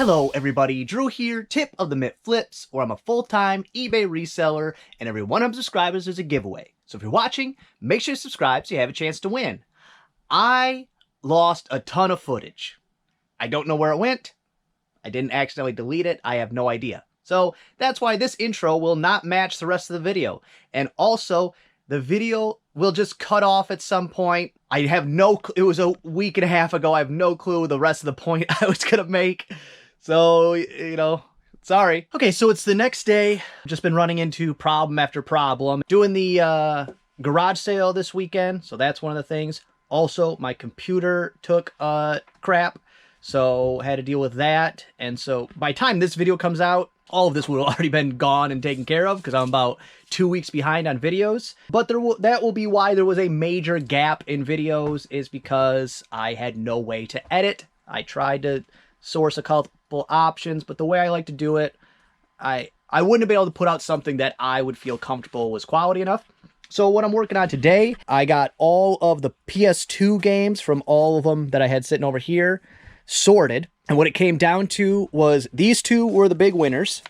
Hello everybody, Drew here, tip of the Mitt Flips, where I'm a full-time eBay reseller, and every one of my subscribers is a giveaway. So if you're watching, make sure to subscribe so you have a chance to win. I lost a ton of footage. I don't know where it went. I didn't accidentally delete it. I have no idea. So that's why this intro will not match the rest of the video. And also, the video will just cut off at some point. I have no clue. It was a week and a half ago. I have no clue the rest of the point I was going to make. So, you know, sorry. Okay, so it's the next day. I've just been running into problem after problem. Doing the garage sale this weekend, so that's one of the things. Also, my computer took crap, so had to deal with that. And so by the time this video comes out, all of this would have already been gone and taken care of because I'm about 2 weeks behind on videos. But that will be why there was a major gap in videos, is because I had no way to edit. I tried to source a couple options, but the way I like to do it, I wouldn't have been able to put out something that I would feel comfortable was quality enough. So what I'm working on today, I got all of the PS2 games from all of them that I had sitting over here sorted. And what it came down to was these two were the big winners.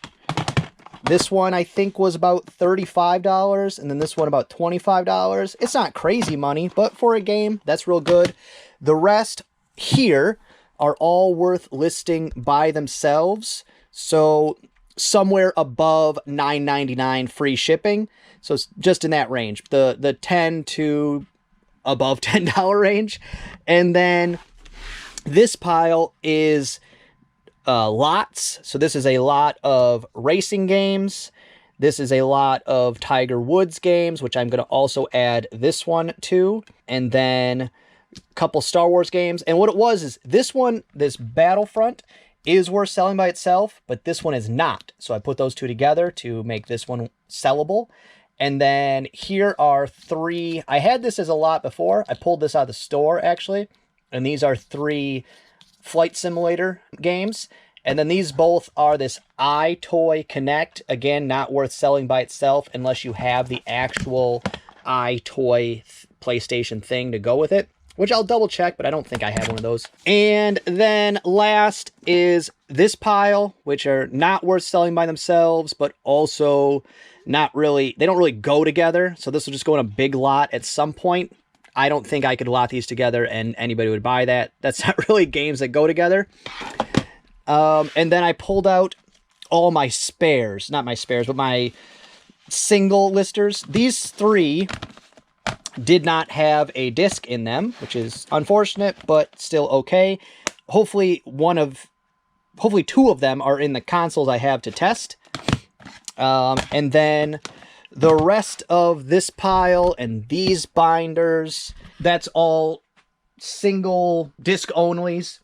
This one I think was about $35, and then this one about $25. It's not crazy money, but for a game, that's real good. The rest here are all worth listing by themselves. So somewhere above $9.99 free shipping. So it's just in that range, the $10 to above $10 range. And then this pile is lots. So this is a lot of racing games. This is a lot of Tiger Woods games, which I'm going to also add this one to. And then a couple Star Wars games. And what it was is this one, this Battlefront, is worth selling by itself, but this one is not. So I put those two together to make this one sellable. And then here are three. I had this as a lot before. I pulled this out of the store, actually. And these are three flight simulator games. And then these both are this iToy Connect. Again, not worth selling by itself unless you have the actual iToy PlayStation thing to go with it, which I'll double check, but I don't think I have one of those. And then last is this pile, which are not worth selling by themselves, but also not really, they don't really go together. So this will just go in a big lot at some point. I don't think I could lot these together and anybody would buy that. That's not really games that go together. And then I pulled out all my spares, not my spares, but my single listers. These three did not have a disc in them, which is unfortunate, but still okay. Hopefully two of them are in the consoles I have to test. And then the rest of this pile and these binders, that's all single disc onlys.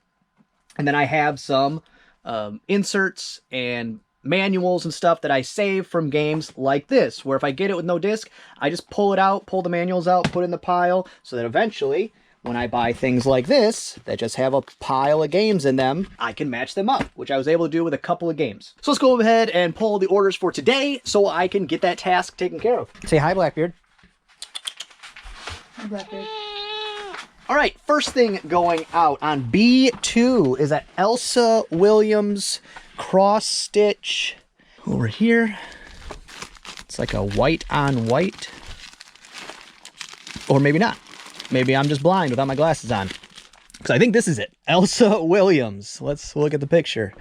And then I have some inserts and manuals and stuff that I save from games like this, where if I get it with no disc, I just pull it out, pull the manuals out, put it in the pile, so that eventually, when I buy things like this, that just have a pile of games in them, I can match them up, which I was able to do with a couple of games. So let's go ahead and pull the orders for today, so I can get that task taken care of. Say hi, Blackbeard. Hi, Blackbeard. All right, first thing going out on B2 is that Elsa Williams cross stitch over here. It's like a white on white, or maybe not. Maybe I'm just blind without my glasses on, because I think this is it. Elsa Williams. Let's look at the picture.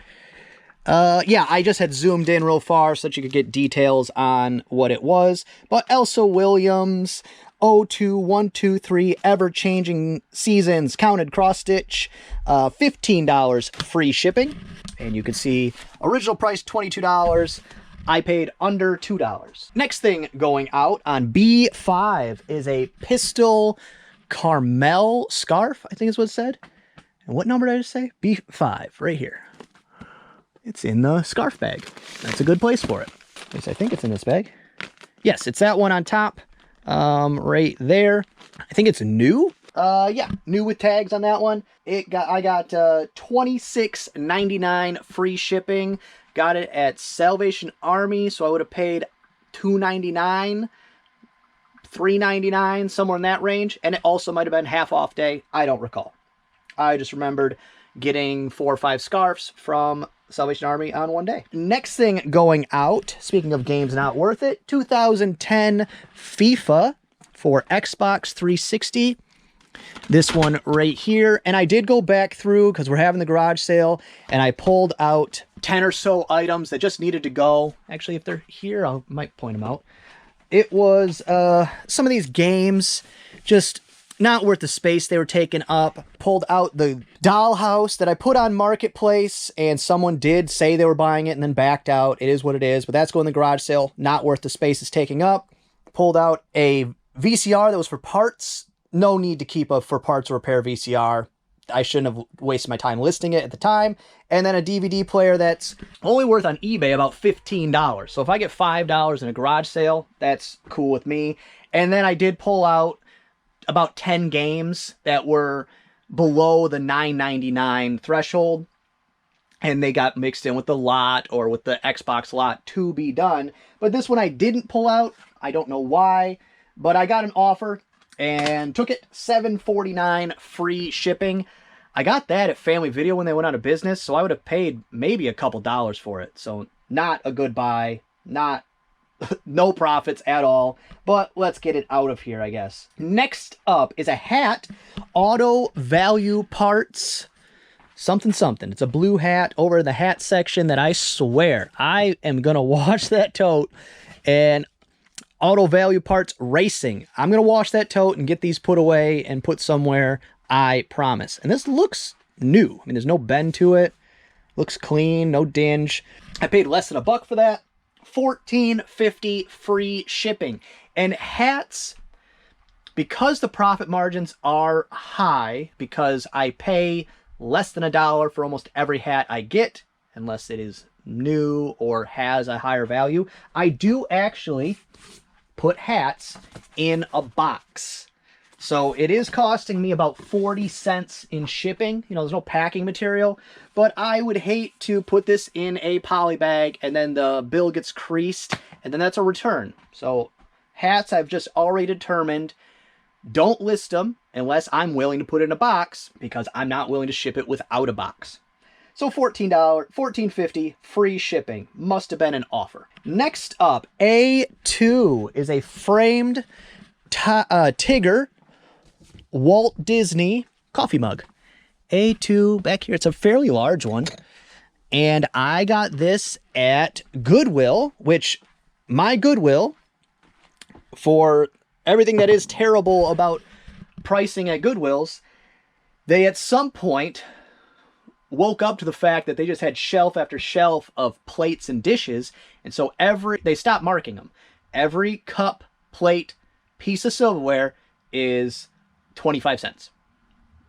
Yeah, I just had zoomed in real far so that you could get details on what it was. But Elsa Williams, 02123, ever-changing seasons, counted cross-stitch, $15 free shipping. And you can see original price $22. I paid under $2. Next thing going out on B5 is a pistol Carmel scarf, I think is what it said. And what number did I just say? B5, right here. It's in the scarf bag. That's a good place for it. At least I think it's in this bag. Yes, it's that one on top, right there. I think it's new. Yeah, new with tags on that one. I got $26.99 free shipping. Got it at Salvation Army, so I would have paid $2.99, $3.99, somewhere in that range. And it also might have been half off day. I don't recall. I just remembered getting 4 or 5 scarves from Salvation Army on one day. Next thing going out, speaking of games not worth it, 2010 FIFA for Xbox 360. This one right here. And I did go back through because we're having the garage sale and I pulled out 10 or so items that just needed to go. Actually, if they're here, I might point them out. It was some of these games, just not worth the space they were taking up. Pulled out the dollhouse that I put on Marketplace, and someone did say they were buying it and then backed out. It is what it is, but that's going in the garage sale. Not worth the space it's taking up. Pulled out a VCR that was for parts. No need to keep a for parts or repair VCR. I shouldn't have wasted my time listing it at the time. And then a DVD player that's only worth on eBay about $15. So if I get $5 in a garage sale, that's cool with me. And then I did pull out about 10 games that were below the $9.99 threshold. And they got mixed in with the lot or with the Xbox lot to be done. But this one I didn't pull out. I don't know why. But I got an offer and took it. $7.49 free shipping. I got that at Family Video when they went out of business, so I would have paid maybe a couple dollars for it. So not a good buy, not no profits at all, but let's get it out of here, I guess. Next up is a hat, Auto Value Parts, something. It's a blue hat over in the hat section that I swear I am going to wash that tote. And Auto Value Parts Racing, I'm going to wash that tote and get these put away and put somewhere, I promise. And this looks new. I mean, there's no bend to it. Looks clean, no dinge. I paid less than $1 for that. $14.50 free shipping. And hats, because the profit margins are high, because I pay less than $1 for almost every hat I get, unless it is new or has a higher value, I do actually put hats in a box. So it is costing me about 40 cents in shipping. You know, there's no packing material, but I would hate to put this in a poly bag and then the bill gets creased and then that's a return. So hats I've just already determined, don't list them unless I'm willing to put it in a box because I'm not willing to ship it without a box. So $14.50 free shipping. Must have been an offer. Next up, A2 is a framed Tigger Walt Disney coffee mug. A2 back here. It's a fairly large one. And I got this at Goodwill, which my Goodwill, for everything that is terrible about pricing at Goodwills, they at some point woke up to the fact that they just had shelf after shelf of plates and dishes. And so they stopped marking them. Every cup, plate, piece of silverware is 25 cents.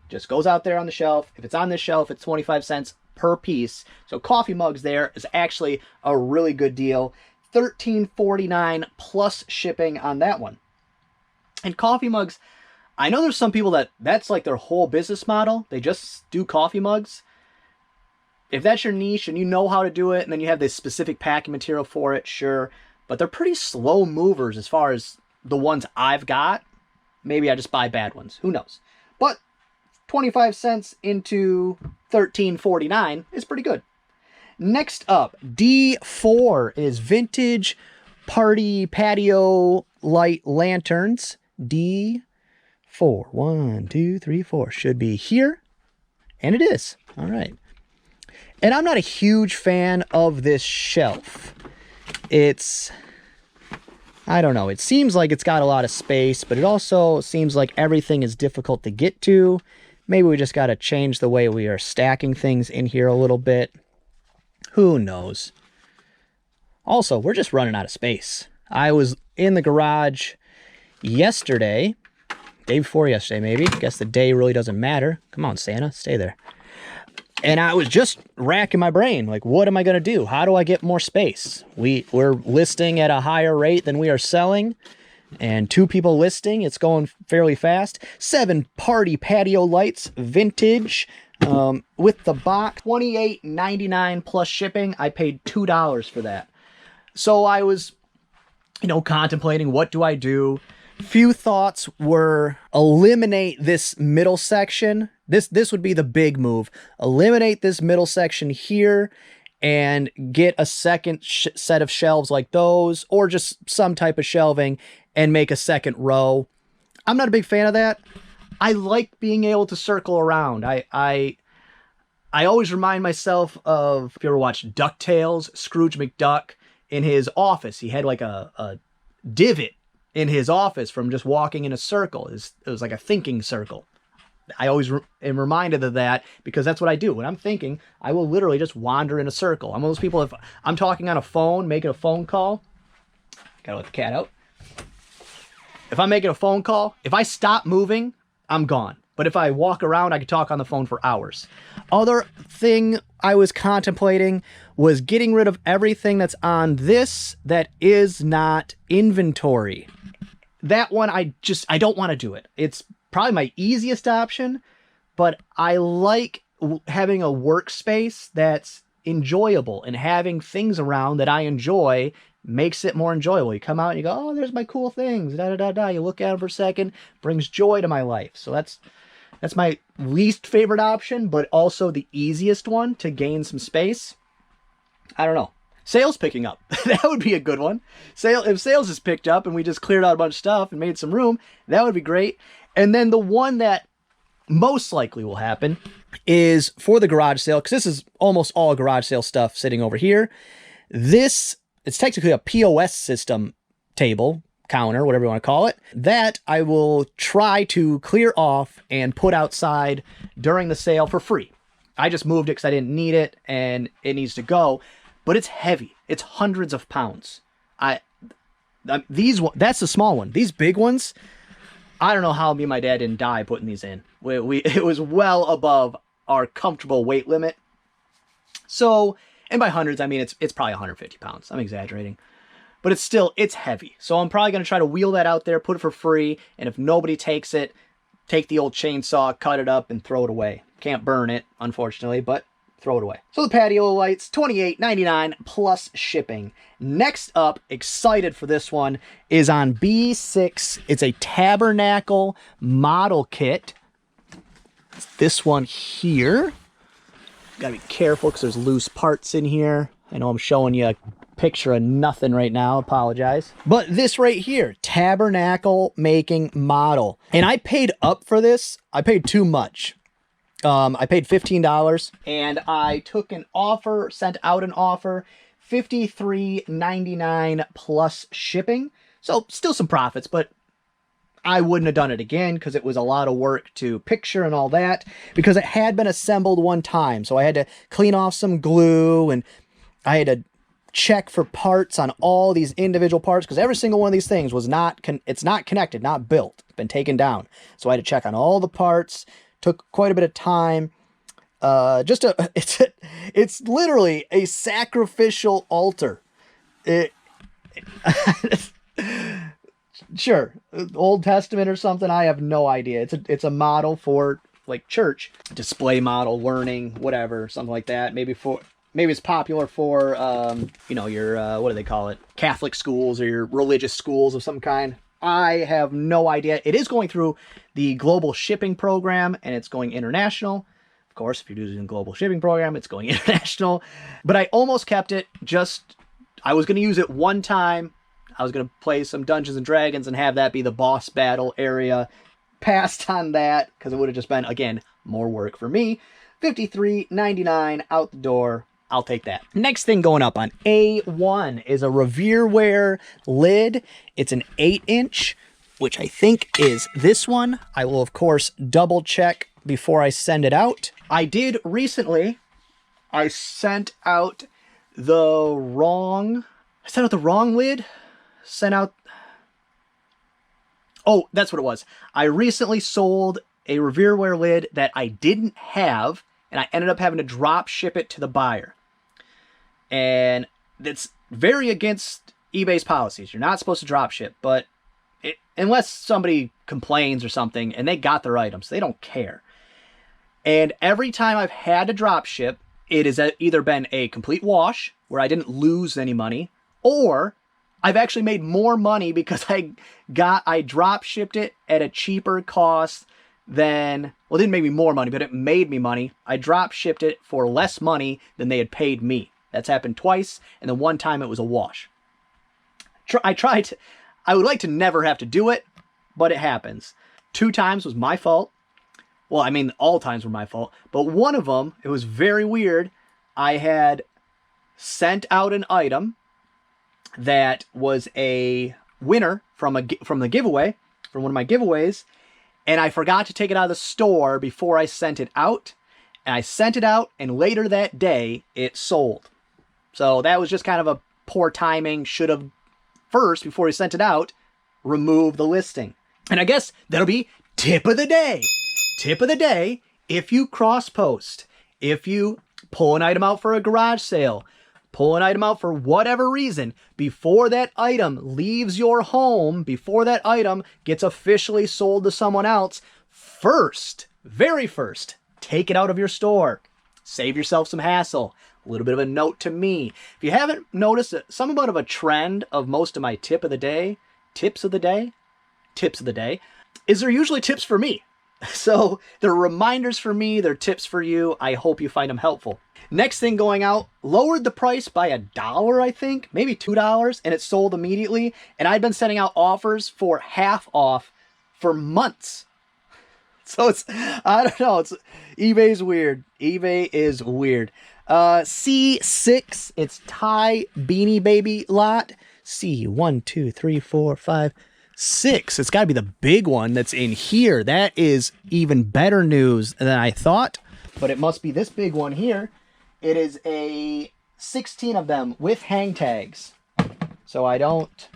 Just goes out there on the shelf. If it's on this shelf, it's 25 cents per piece. So coffee mugs there is actually a really good deal. $13.49 plus shipping on that one. And coffee mugs, I know there's some people that's like their whole business model. They just do coffee mugs. If that's your niche and you know how to do it, and then you have this specific packing material for it, sure. But they're pretty slow movers as far as the ones I've got. Maybe I just buy bad ones. Who knows? But 25 cents into $13.49 is pretty good. Next up, D4 is vintage party patio light lanterns. D4. 1, 2, 3, 4. Should be here. And it is. All right. And I'm not a huge fan of this shelf. I don't know, it seems like it's got a lot of space, but it also seems like everything is difficult to get to. Maybe we just got to change the way we are stacking things in here a little bit. Who knows? Also, we're just running out of space. I was in the garage yesterday, day before yesterday maybe. Guess the day really doesn't matter. Come on, Santa, stay there. And I was just racking my brain, like, what am I going to do? How do I get more space? We're listing at a higher rate than we are selling, and 2 people listing. It's going fairly fast. 7 party patio lights, vintage, with the box. $28.99 plus shipping. I paid $2 for that. So I was, contemplating, what do I do? Few thoughts were eliminate this middle section. This would be the big move. Eliminate this middle section here and get a second set of shelves like those, or just some type of shelving and make a second row. I'm not a big fan of that. I like being able to circle around. I always remind myself of, if you ever watched DuckTales, Scrooge McDuck in his office, he had like a divot in his office from just walking in a circle. It was like a thinking circle. I always am reminded of that because that's what I do. When I'm thinking, I will literally just wander in a circle. I'm one of those people, if I'm talking on a phone, making a phone call, gotta let the cat out. If I'm making a phone call, if I stop moving, I'm gone. But if I walk around, I could talk on the phone for hours. Other thing I was contemplating was getting rid of everything that's on this that is not inventory. That one, I don't want to do it. It's probably my easiest option, but I like having a workspace that's enjoyable, and having things around that I enjoy makes it more enjoyable. You come out and you go, oh, there's my cool things, da da da da. You look at them for a second, brings joy to my life. So that's my least favorite option, but also the easiest one to gain some space. I don't know. Sales picking up. That would be a good one. If sales is picked up and we just cleared out a bunch of stuff and made some room, that would be great. And then the one that most likely will happen is for the garage sale, because this is almost all garage sale stuff sitting over here. It's technically a POS system table, counter, whatever you want to call it, that I will try to clear off and put outside during the sale for free. I just moved it because I didn't need it and it needs to go, but it's heavy. It's hundreds of pounds. That's the small one. These big ones, I don't know how me and my dad didn't die putting these in. It was well above our comfortable weight limit. So, and by hundreds, I mean, it's probably 150 pounds. I'm exaggerating. But it's heavy. So I'm probably going to try to wheel that out there, put it for free, and if nobody takes it, take the old chainsaw, cut it up, and throw it away. Can't burn it, unfortunately, but throw it away. So the patio lights, $28.99 plus shipping. Next up, excited for this one, is on B6. It's a Tabernacle Model kit. It's this one here. Gotta be careful because there's loose parts in here. I know I'm showing you a picture of nothing right now, apologize. But this right here, Tabernacle making model. And I paid up for this. I paid too much. I paid $15 and I took an offer, sent out an offer, $53.99 plus shipping. So still some profits, but I wouldn't have done it again because it was a lot of work to picture and all that, because it had been assembled one time. So I had to clean off some glue and I had to check for parts on all these individual parts, because every single one of these things was it's not connected, not built, it's been taken down. So I had to check on all the parts. Took quite a bit of time. It's literally a sacrificial altar. Sure, Old Testament or something, I have no idea. It's a model for like church, display model, learning, whatever, something like that. Maybe it's popular for your what do they call it? Catholic schools or your religious schools of some kind. I have no idea. It is going through the global shipping program and it's going international. Of course, if you're using the global shipping program, it's going international. But I almost kept it. I was going to use it one time. I was going to play some Dungeons and Dragons and have that be the boss battle area. Passed on that because it would have just been, again, more work for me. $53.99 out the door. I'll take that. Next thing going up on A1 is a Revwear Lid. It's an 8-inch, which I think is this one. I will, of course, double check before I send it out. I did recently. I sent out the wrong lid. Oh, that's what it was. I recently sold a Revwear lid that I didn't have, and I ended up having to drop ship it to the buyer. And it's very against eBay's policies. You're not supposed to drop ship, but unless somebody complains or something and they got their items, they don't care. And every time I've had to drop ship, it has either been a complete wash where I didn't lose any money, or I've actually made more money because I drop shipped it at a cheaper cost than, well, it didn't make me more money, but it made me money. I drop shipped it for less money than they had paid me. That's happened twice, and then one time it was a wash. I would like to never have to do it, but it happens. 2 times was my fault. Well, I mean, all times were my fault, but one of them, it was very weird. I had sent out an item that was a winner from the giveaway, from one of my giveaways, and I forgot to take it out of the store before I sent it out. And I sent it out, and later that day, it sold. So that was just kind of a poor timing. Should have first, before he sent it out, remove the listing. And I guess that'll be tip of the day. Tip of the day, if you cross-post, if you pull an item out for a garage sale, pull an item out for whatever reason, before that item leaves your home, before that item gets officially sold to someone else, first, very first, take it out of your store. Save yourself some hassle. A little bit of a note to me. If you haven't noticed somewhat of a trend of most of my tips of the day, is they're usually tips for me. So they're reminders for me, they're tips for you. I hope you find them helpful. Next thing going out, lowered the price by $1, I think, maybe $2, and it sold immediately. And I'd been sending out offers for half off for months. So it's, I don't know, eBay's weird. eBay is weird. C6, it's Thai Beanie Baby lot. C, 1, 2, 3, 4, 5, 6. It's got to be the big one that's in here. That is even better news than I thought, but it must be this big one here. It is a 16 of them with hang tags. So I don't,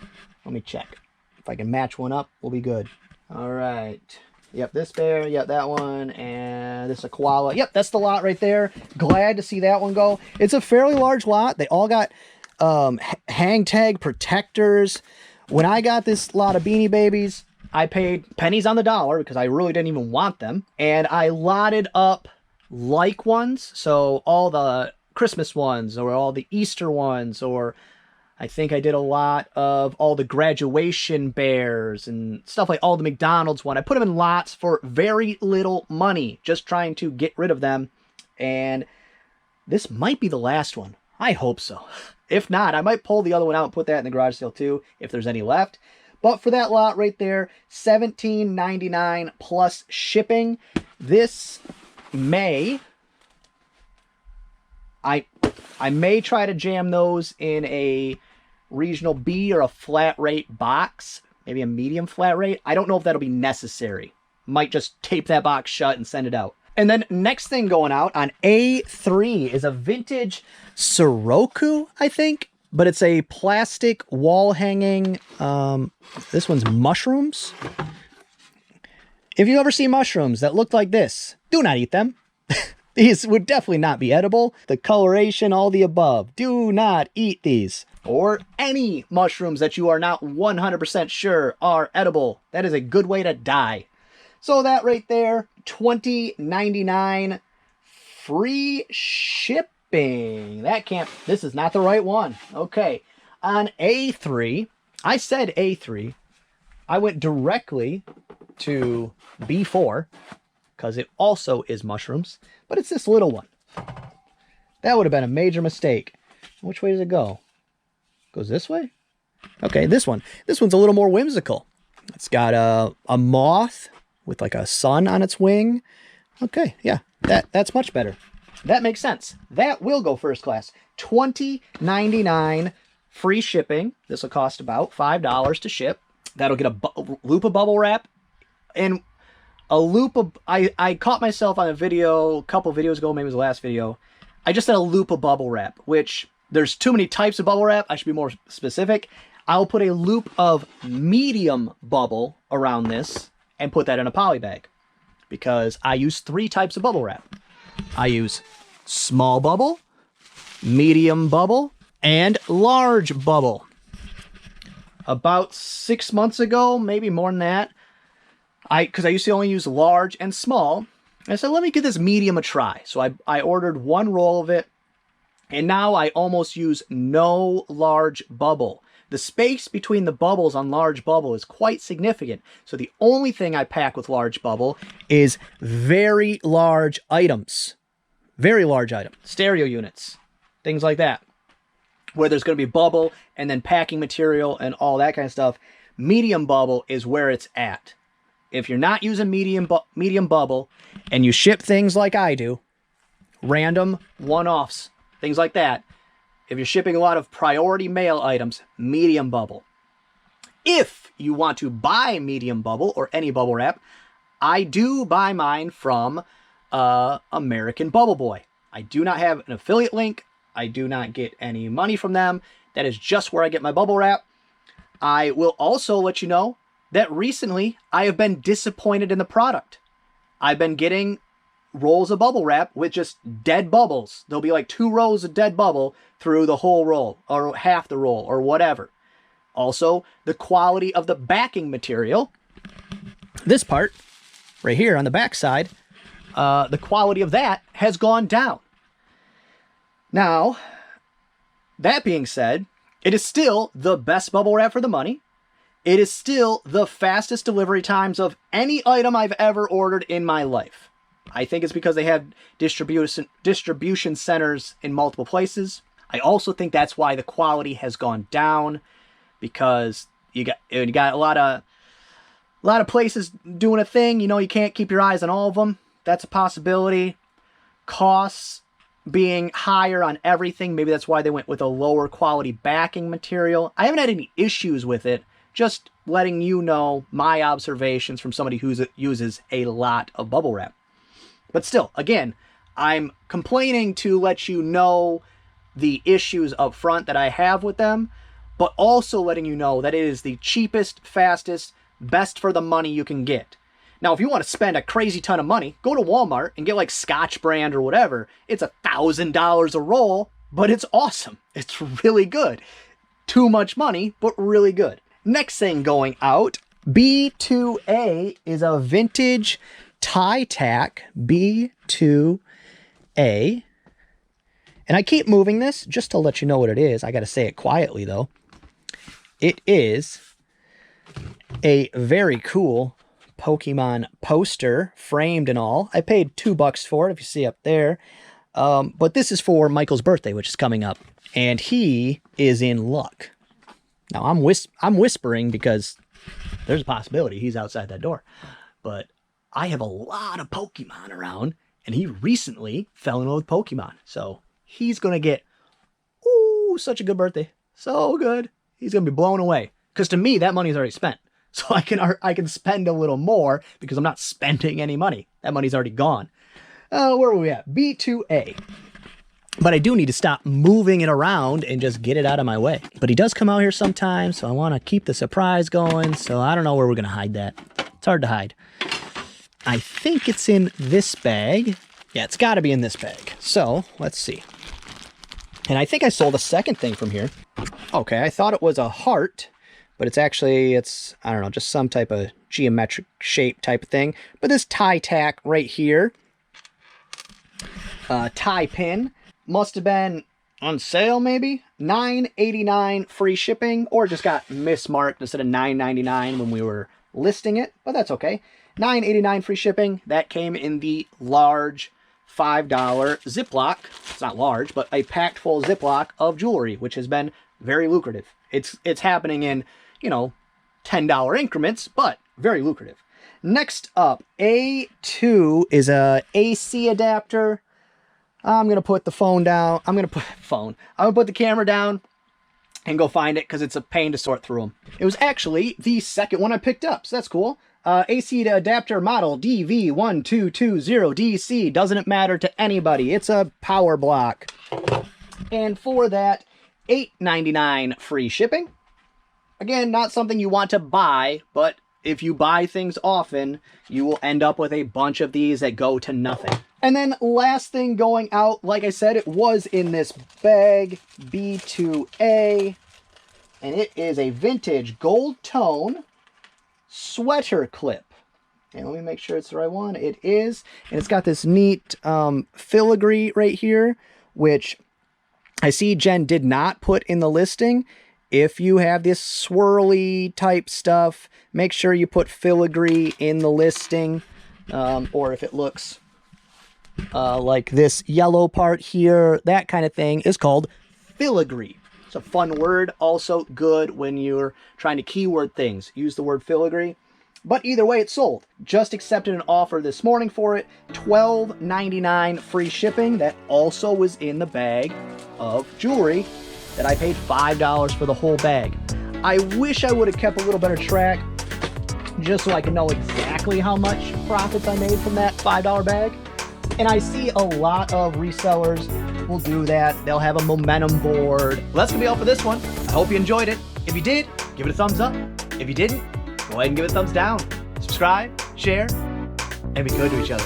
let me check. If I can match one up, we'll be good. All right. Yep, this bear, yep, that one, and this is a koala. Yep, that's the lot right there. Glad to see that one go. It's a fairly large lot. They all got hang tag protectors. When I got this lot of Beanie Babies, I paid pennies on the dollar because I really didn't even want them. And I lotted up like ones, so all the Christmas ones or all the Easter ones, or I think I did a lot of all the graduation bears and stuff like all the McDonald's one. I put them in lots for very little money, just trying to get rid of them. And this might be the last one. I hope so. If not, I might pull the other one out and put that in the garage sale too, if there's any left. But for that lot right there, $17.99 plus shipping. This may, I may try to jam those in a regional B or a flat rate box, maybe a medium flat rate. I don't know if that'll be necessary. Might just tape that box shut and send it out. And then next thing going out on A3 is a vintage Soroku, I think, but it's a plastic wall hanging. This one's mushrooms. If you ever see mushrooms that look like this, do not eat them. These would definitely not be edible. The coloration, all the above. Do not eat these. Or any mushrooms that you are not 100% sure are edible. That is a good way to die. So that right there, $20.99 free shipping. This is not the right one. Okay, on A3, I said A3. I went directly to B4 because it also is mushrooms, but it's this little one. That would have been a major mistake. Which way does it go? Goes this way? Okay, this one. This one's a little more whimsical. It's got a moth with like a sun on its wing. Okay, yeah, that's much better. That makes sense. That will go first class. $20.99 free shipping. This will cost about $5 to ship. That'll get a loop of bubble wrap. And a loop of, I caught myself on a video a couple videos ago, maybe it was the last video. I just said a loop of bubble wrap, which there's too many types of bubble wrap. I should be more specific. I'll put a loop of medium bubble around this and put that in a poly bag because I use 3 types of bubble wrap. I use small bubble, medium bubble, and large bubble. About 6 months ago, maybe more than that, because I used to only use large and small, I said, let me give this medium a try. So I ordered 1 roll of it, and now I almost use no large bubble. The space between the bubbles on large bubble is quite significant. So the only thing I pack with large bubble is very large items. Very large items. Stereo units. Things like that. where there's going to be bubble and then packing material and all that kind of stuff. Medium bubble is where it's at. If you're not using medium bubble and you ship things like I do, random one-offs, things like that, if you're shipping a lot of priority mail items, medium bubble. If you want to buy medium bubble or any bubble wrap, I do buy mine from American Bubble Boy. I do not have an affiliate link. I do not get any money from them. That is just where I get my bubble wrap. I will also let you know that recently I have been disappointed in the product. I've been getting rolls of bubble wrap with just dead bubbles. There'll be like 2 rows of dead bubble through the whole roll or half the roll or whatever. Also, the quality of the backing material, this part right here on the back side, the quality of that has gone down. Now, that being said, it is still the best bubble wrap for the money. It is still the fastest delivery times of any item I've ever ordered in my life. I think it's because they have distribution centers in multiple places. I also think that's why the quality has gone down, because you got a lot of places doing a thing. You know, you can't keep your eyes on all of them. That's a possibility. Costs being higher on everything. Maybe that's why they went with a lower quality backing material. I haven't had any issues with it. Just letting you know my observations from somebody who uses a lot of bubble wrap. But still, again, I'm complaining to let you know the issues up front that I have with them, but also letting you know that it is the cheapest, fastest, best for the money you can get. Now, if you want to spend a crazy ton of money, go to Walmart and get like Scotch brand or whatever. It's $1,000 a roll, but it's awesome. It's really good. Too much money, but really good. Next thing going out, B2A is a vintage tie tack B2A. And I keep moving this just to let you know what it is. I got to say it quietly though. It is a very cool Pokemon poster, framed and all. I paid $2 for it, if you see up there. But this is for Michael's birthday, which is coming up. And he is in luck. Now, I'm whispering because there's a possibility he's outside that door. But I have a lot of Pokemon around, and he recently fell in love with Pokemon. So he's going to get, ooh, such a good birthday. So good. He's going to be blown away. Because to me, that money's already spent. So I can spend a little more because I'm not spending any money. That money's already gone. Where are we at? B2A. But I do need to stop moving it around and just get it out of my way. But he does come out here sometimes, so I want to keep the surprise going. So I don't know where we're going to hide that. It's hard to hide. I think it's in this bag. Yeah, it's got to be in this bag. So let's see. And I think I sold a second thing from here. Okay, I thought it was a heart, but it's actually, I don't know, just some type of geometric shape type of thing. But this tie tack right here, tie pin, must have been on sale maybe. $9.89 free shipping, or just got mismarked instead of $9.99 when we were listing it, but that's okay. $9.89 free shipping. That came in the large $5 Ziploc. It's not large, but a packed full Ziploc of jewelry, which has been very lucrative. It's happening in, you know, $10 increments, but very lucrative. Next up, A2 is a AC adapter. I'm going to put the phone down. I'm going to put the camera down and go find it because it's a pain to sort through them. It was actually the second one I picked up, so that's cool. AC adapter model DV1220DC. Doesn't matter to anybody. It's a power block. And for that, $8.99 free shipping. Again, not something you want to buy, but if you buy things often, you will end up with a bunch of these that go to nothing. And then last thing going out, like I said, it was in this bag, B2A, and it is a vintage gold tone sweater clip. And let me make sure it's the right one. It is, and it's got this neat filigree right here, which I see Jen did not put in the listing. If you have this swirly type stuff, make sure you put filigree in the listing, or if it looks like this yellow part here, that kind of thing is called filigree. It's a fun word. Also good when you're trying to keyword things. Use the word filigree. But either way, it's sold. Just accepted an offer this morning for it. $12.99 free shipping. That also was in the bag of jewelry that I paid $5 for the whole bag. I wish I would have kept a little better track just so I can know exactly how much profits I made from that $5 bag. And I see a lot of resellers will do that. They'll have a momentum board. Well, that's gonna be all for this one. I hope you enjoyed it. If you did, give it a thumbs up. If you didn't, go ahead and give it a thumbs down. Subscribe, share, and be good to each other.